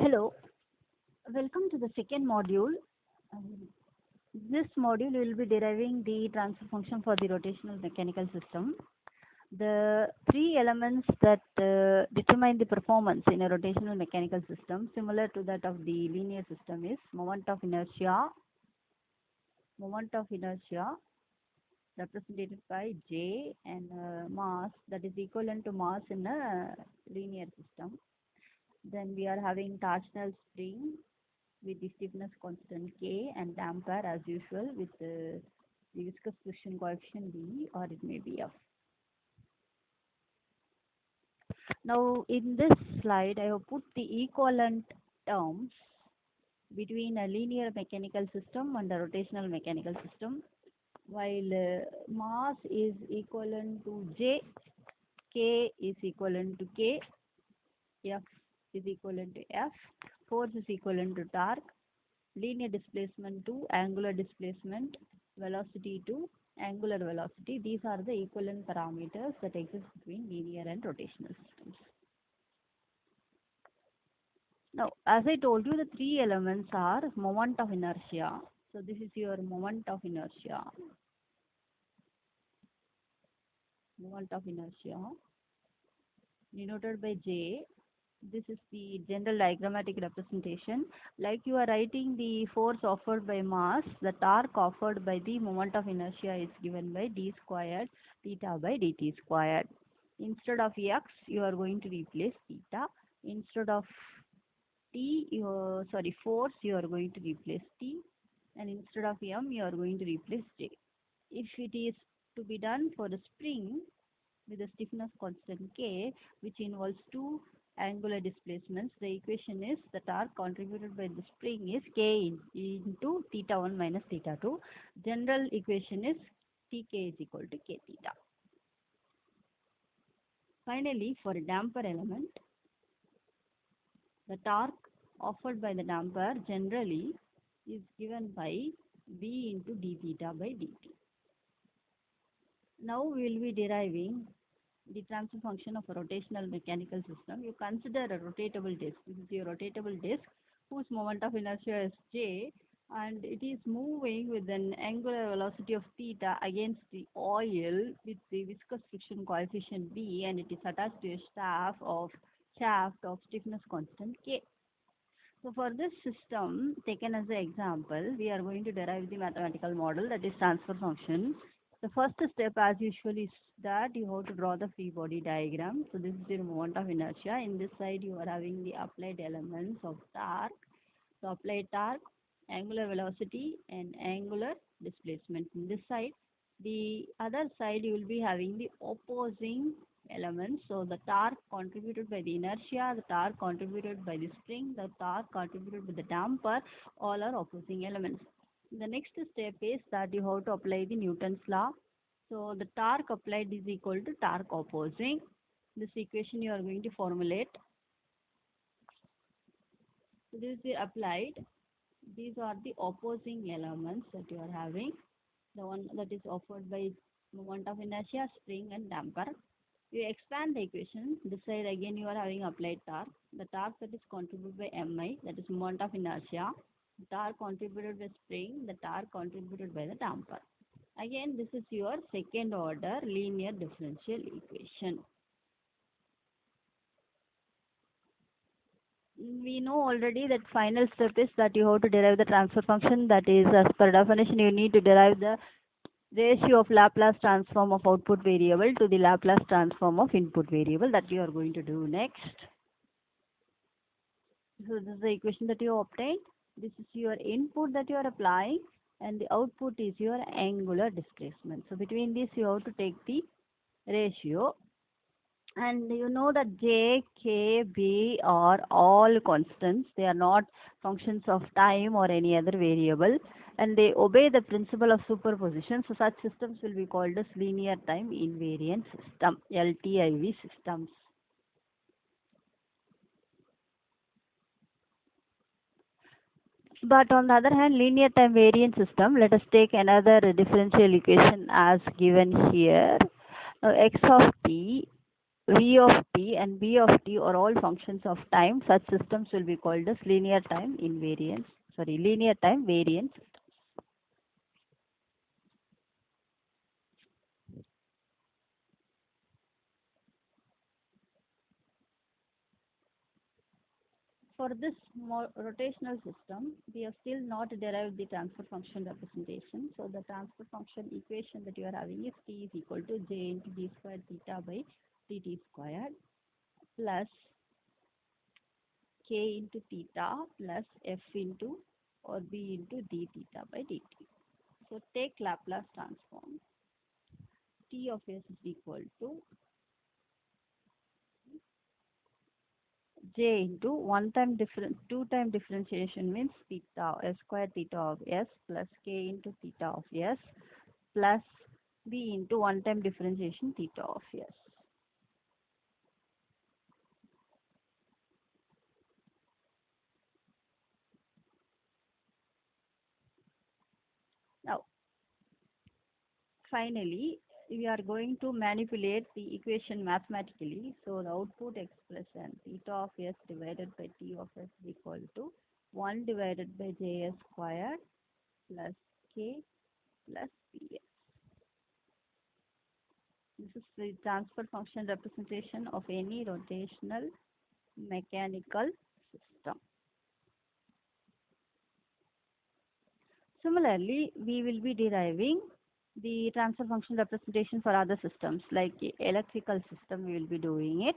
Hello, welcome to the second module. Um, This module will be deriving the transfer function for the rotational mechanical system. The three elements that determine the performance in a rotational mechanical system, similar to that of the linear system, is moment of inertia represented by J, and mass that is equivalent to mass in a linear system. Then we are having torsional spring with the stiffness constant K and damper as usual with the viscous friction coefficient B, or it may be F. Now in this slide I have put the equivalent terms between a linear mechanical system and a rotational mechanical system. While mass is equivalent to J, K is equivalent to K, F is equivalent to F, force is equivalent to torque, linear displacement to angular displacement, velocity to angular velocity. These are the equivalent parameters that exist between linear and rotational systems. Now, as I told you, the three elements are moment of inertia. So this is your moment of inertia. Moment of inertia denoted by J. This is the general diagrammatic representation. Like you are writing the force offered by mass, the torque offered by the moment of inertia is given by d squared theta by dt squared. Instead of x, you are going to replace theta. Instead of force, you are going to replace t. And instead of m, you are going to replace j. If it is to be done for the spring with a stiffness constant K, which involves two angular displacements, the equation is the torque contributed by the spring is K into theta 1 minus theta 2. General equation is Tk is equal to K theta. Finally, for a damper element, the torque offered by the damper generally is given by V into d theta by dt. Now we will be deriving the transfer function of a rotational mechanical system. You consider a rotatable disk. This is your rotatable disk whose moment of inertia is J, and it is moving with an angular velocity of theta against the oil with the viscous friction coefficient B, and it is attached to a shaft of stiffness constant K. So for this system taken as an example, we are going to derive the mathematical model, that is transfer function. The first step as usual is that you have to draw the free body diagram. So this is your moment of inertia. In this side you are having the applied elements of torque. So applied torque, angular velocity and angular displacement. In this side, the other side you will be having the opposing elements. So the torque contributed by the inertia, the torque contributed by the spring, the torque contributed by the damper, all are opposing elements. The next step is that you have to apply the Newton's law. So the torque applied is equal to torque opposing. This equation you are going to formulate. So this is the applied. These are the opposing elements that you are having. The one that is offered by moment of inertia, spring and damper. You expand the equation. This side again you are having applied torque. The torque that is contributed by Mi, that is moment of inertia. The torque contributed by spring, the torque contributed by the damper. Again, this is your second order linear differential equation. We know already that final step is that you have to derive the transfer function. That is, as per definition, you need to derive the ratio of Laplace transform of output variable to the Laplace transform of input variable. That you are going to do next. So this is the equation that you obtained. This is your input that you are applying, and the output is your angular displacement. So between these you have to take the ratio, and you know that J, K, B are all constants. They are not functions of time or any other variable, and they obey the principle of superposition. So such systems will be called as linear time invariant system, LTIV systems. But on the other hand, linear time variant system, let us take another differential equation as given here. Now, x of t v of t and b of t are all functions of time, such systems will be called as linear time variant. For this rotational system, we have still not derived the transfer function representation. So the transfer function equation that you are having is t is equal to j into d squared theta by dt squared plus k into theta plus f into or b into d theta by dt. So take Laplace transform. T of s is equal to j into two time differentiation means theta s square theta of s plus k into theta of s plus b into one time differentiation theta of s. Now, finally, we are going to manipulate the equation mathematically. So the output expression theta of s divided by t of s is equal to 1 divided by js squared plus k plus ps. This is the transfer function representation of any rotational mechanical system. Similarly, we will be deriving the transfer function representation for other systems like electrical system. We will be doing it.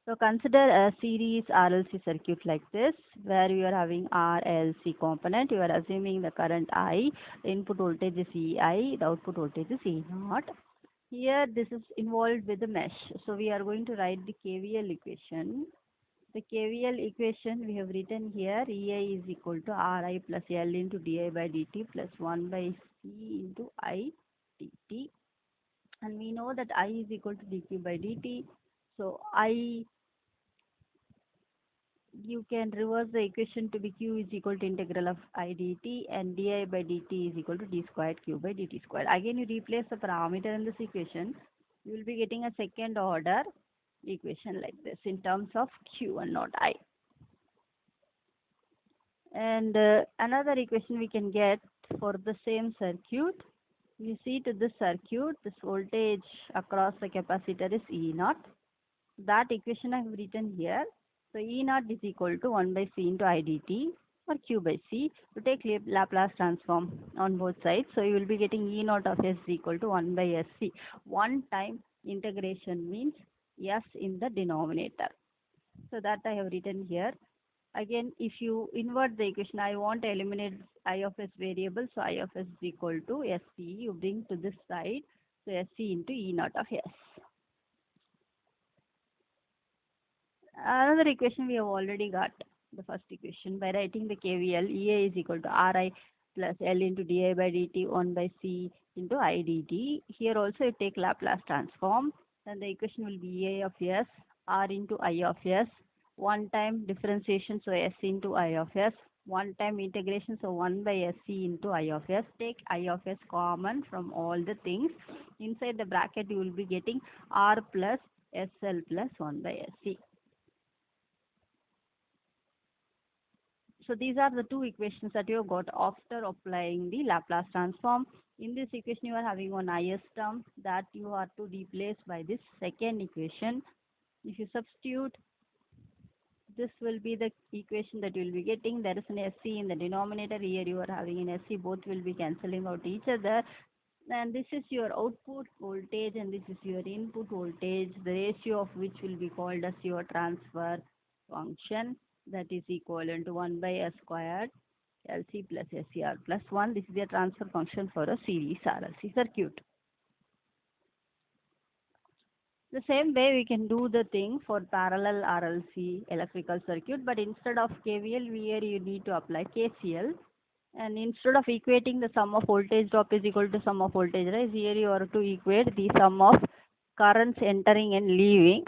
So consider a series RLC circuit like this, where you are having RLC component. You are assuming the current I, the input voltage is EI, the output voltage is E0. Here this is involved with the mesh. So we are going to write the KVL equation. The KVL equation we have written here, EI is equal to RI plus L into di by dt plus 1 by C into I dt. And we know that I is equal to dq by dt. So you can reverse the equation to be q is equal to integral of I dt and di by dt is equal to d squared q by dt squared. Again, you replace the parameter in this equation, you will be getting a second order equation like this in terms of q and not I. And another equation we can get for the same circuit, you see to this circuit, this voltage across the capacitor is E0. That equation I have written here. So E0 is equal to 1 by C into I dt or Q by C. To take Laplace transform on both sides. So you will be getting E0 of S is equal to 1 by SC. One time integration means S in the denominator. So that I have written here. Again, if you invert the equation, I want to eliminate I of s variable, so I of s is equal to SC. You bring to this side, so SC into E0 of S. Another equation we have already got, the first equation, by writing the KVL, EA is equal to RI plus L into di by dt 1 by C into I dt. Here also you take Laplace transform, then the equation will be EA of S, R into I of S, one time differentiation, so S into I of S, one time integration, so 1 by SC into I of S. Take I of S common from all the things. Inside the bracket you will be getting R plus SL plus 1 by SC. So these are the two equations that you have got after applying the Laplace transform. In this equation, you are having one IS term that you are to replace by this second equation. If you substitute, this will be the equation that you will be getting. There is an SC in the denominator. Here you are having an SC. Both will be cancelling out each other. And this is your output voltage and this is your input voltage, the ratio of which will be called as your transfer function, that is equivalent to 1 by S squared LC plus SCR plus 1. This is the transfer function for a series RLC circuit. The same way we can do the thing for parallel RLC electrical circuit, but instead of KVL, here you need to apply KCL. And instead of equating the sum of voltage drop is equal to sum of voltage rise, here you are to equate the sum of currents entering and leaving.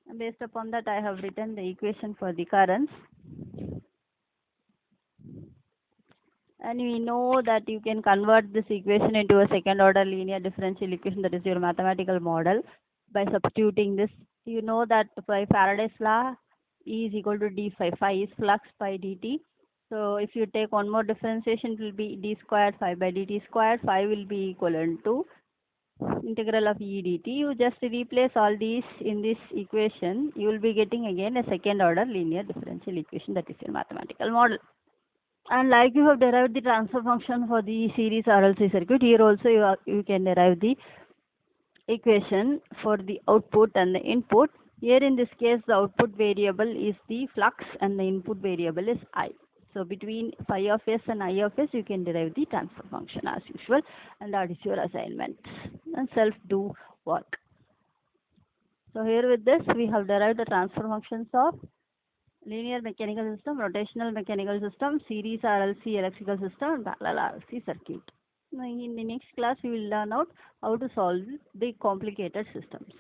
And based upon that, I have written the equation for the currents. And we know that you can convert this equation into a second order linear differential equation, that is your mathematical model. by substituting this. You know that by Faraday's law, E is equal to d phi. Phi is flux by dt. So if you take one more differentiation, it will be d squared phi by dt squared. Phi will be equivalent to integral of E dt. You just replace all these in this equation. You will be getting again a second order linear differential equation. That is your mathematical model. And like you have derived the transfer function for the series RLC circuit, here also you can derive the equation for the output and the input. Here in this case, the output variable is the flux and the input variable is I. So between phi of s and I of s, you can derive the transfer function as usual, and that is your assignment. And self-do work. So here with this, we have derived the transfer functions of linear mechanical system, rotational mechanical system, series RLC electrical system, and parallel RLC circuit. Now in the next class, we will learn out how to solve the complicated systems.